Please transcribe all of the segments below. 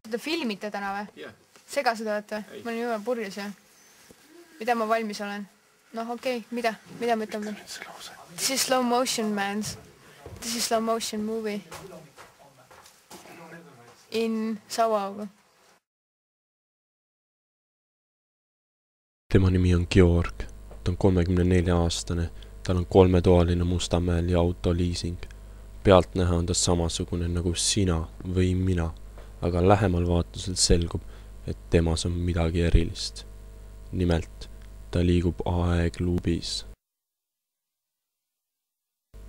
Seda filmite täna või? Jah. Segased olete või? Ma olen juba purjus ja mida ma valmis olen? Noh, okei, mida ma ütlen? This is slow motion, man. This is slow motion movie. In Sauaugu. Tema nimi on Georg. Ta on 34-aastane. Tal on 3-toaline Mustamäel ja autoliising. Pealt näha on ta samasugune nagu sina või mina, aga lähemal vaatusel selgub, et temas on midagi erilist. Nimelt, ta liigub aegluubis.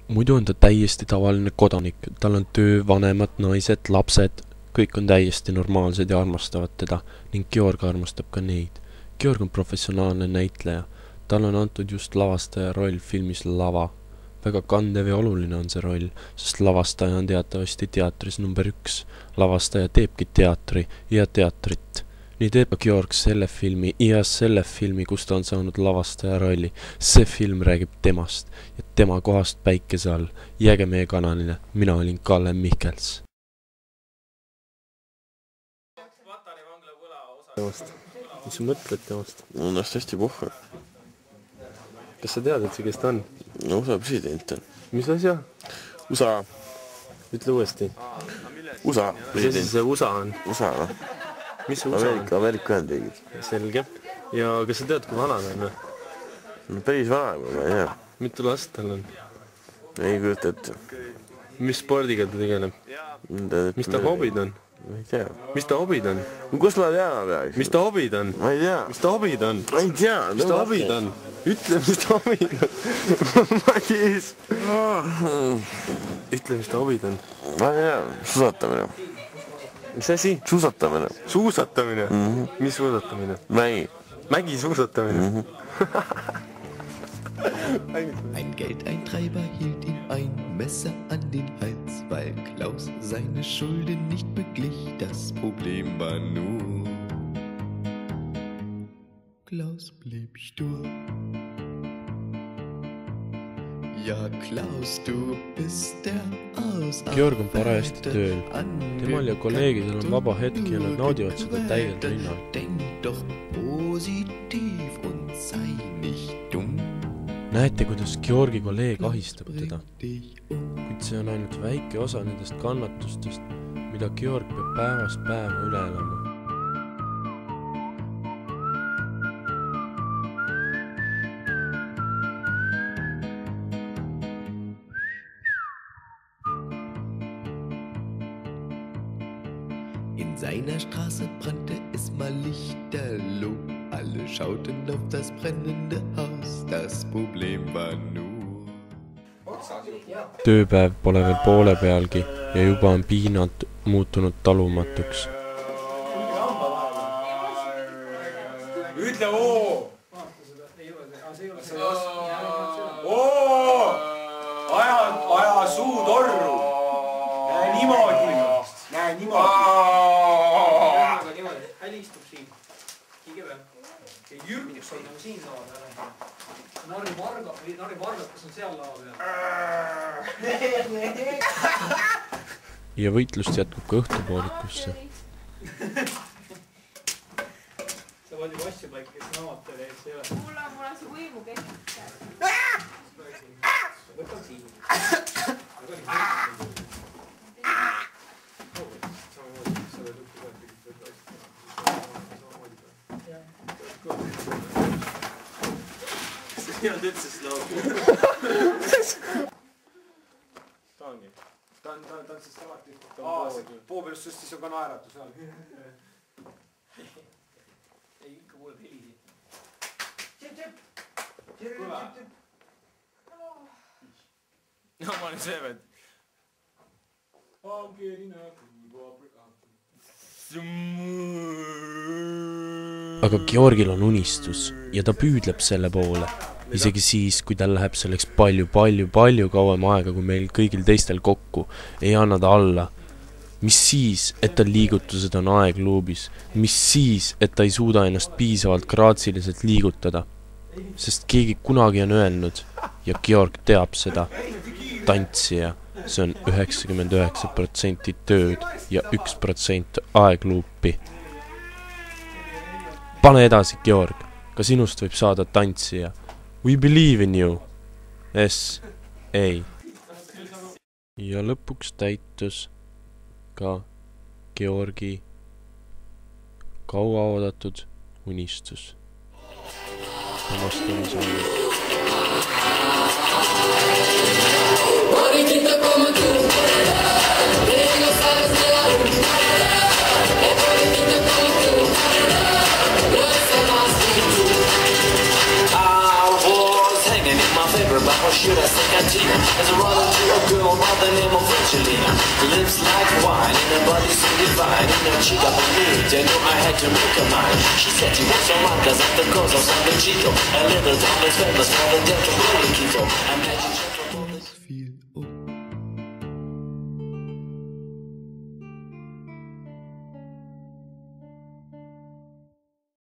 Muidu on ta täiesti tavaline kodanik. Tal on töö, vanemad, naised, lapsed. Kõik on täiesti normaalsed ja armastavad teda ning Georg armastab ka neid. Georg on professionaalne näitleja. Tal on antud just lavastaja roll filmis Lava. Väga kandev ja oluline on see roll, sest lavastaja on teatavasti teatris number 1. Lavastaja teebki teatri ja teatrit. Nii teeb Georg selle filmi ja selle filmi, kus ta on saanud lavastaja rolli. See film räägib temast ja tema kohast päikese all. Jääge meie kanalile. Mina olin Kalle Mihkels. Mis sa mõtled temast? Mul on hästi puhka. Kas sa tead, et see kes ta on? No USA president on. Mis asja? USA. Ütle uuesti. USA president. See USA on? USA, noh. Mis see USA on? Ameerika Ühendriigid. Selge. Ja kas sa tead, kui vana ta on? No päris vana, kui ma ei tea. Mitu last tal on? Ei kujuta ette. Mis spordiga ta tegeleb? Mis ta hobid on? Ma ei tea. Mis ta hobid on? Kus ma tean peaks? Mis ta hobid on? Ma ei tea. Mis ta hobid on? Ma ei tea. Mis ta hobid on? Ütle, mis ta hobid on. Madis. Ütle, mis ta hobid on. Ma ei tea. Suusatamine. Mis asi? Suusatamine. Suusatamine? Mis suusatamine? Mägi. Mägi suusatamine? Ein Geldeintreiber hielt ihm ein Messer an den Hals, weil Klaus seine Schulden nicht beglich. Das Problem war nur, Klaus blieb stur. Ja, Klaus, du bist der Ausarbeiter. Georg on parajasti tööl. Temal ja kolleegidel on vaba hetki ja nad naudivad seda täiel rinnal. Denk doch positiv und sei nicht dumm. Näete, kuidas Georgi kolleeg ahistab teda. Kuid see on ainult väike osa nendest kannatustest, mida Georg peab päevast päeva üle elama. In seiner Straße brannte es mal lichterloh. Alle schauten auf das brennende Haus. Das Problem war nur. Tööpäev pole veel poole pealgi ja juba on piinad muutunud talumatuks. Ütle oo! Oo! Aja suu torru! Näe niimoodi! Näe niimoodi! Häli istub siin. Kiige peal. Ja Jürgus on nagu siin laua peal. Nari Margat, kas on seal laua peal? Ja võitlust jätkub ka õhtupoolikusse. Sa võid ju asju paika, kes on amatööri ees, ei ole? Mul on see võimu keskis. Võtan siin. See ei olnud üldse slow. Ta ongi. Ta on siis alati. Puu peal süstis ju ka naeratu seal. Ei, ikka kuuleb heli siin. Kõva. No ma olen see veel. Aga Georgil on unistus ja ta püüdleb selle poole. Isegi siis, kui tal läheb selleks palju kauem aega kui meil kõigil teistel kokku, ei anna ta alla. Mis siis, et tal liigutused on aegluubis? Mis siis, et ta ei suuda ennast piisavalt graatsiliselt liigutada? Sest keegi kunagi on öelnud, ja Georg teab seda, tantsija see on 99% tööd ja 1% aegluupi. Pane edasi, Georg, ka sinust võib saada tantsija. We believe in you. S. Ei. Ja lõpuks täitus ka Georgi kauaoodatud unistus. Temast oli saanud. Or should I say Cantina? As a brother to a girl by the name of Angelina. Lips like wine and her body so divine. And her cheek up on me, you know I had to make her mine. She said she was from Marcas at the cause of San Chico. A little town is famous for the death of Keto.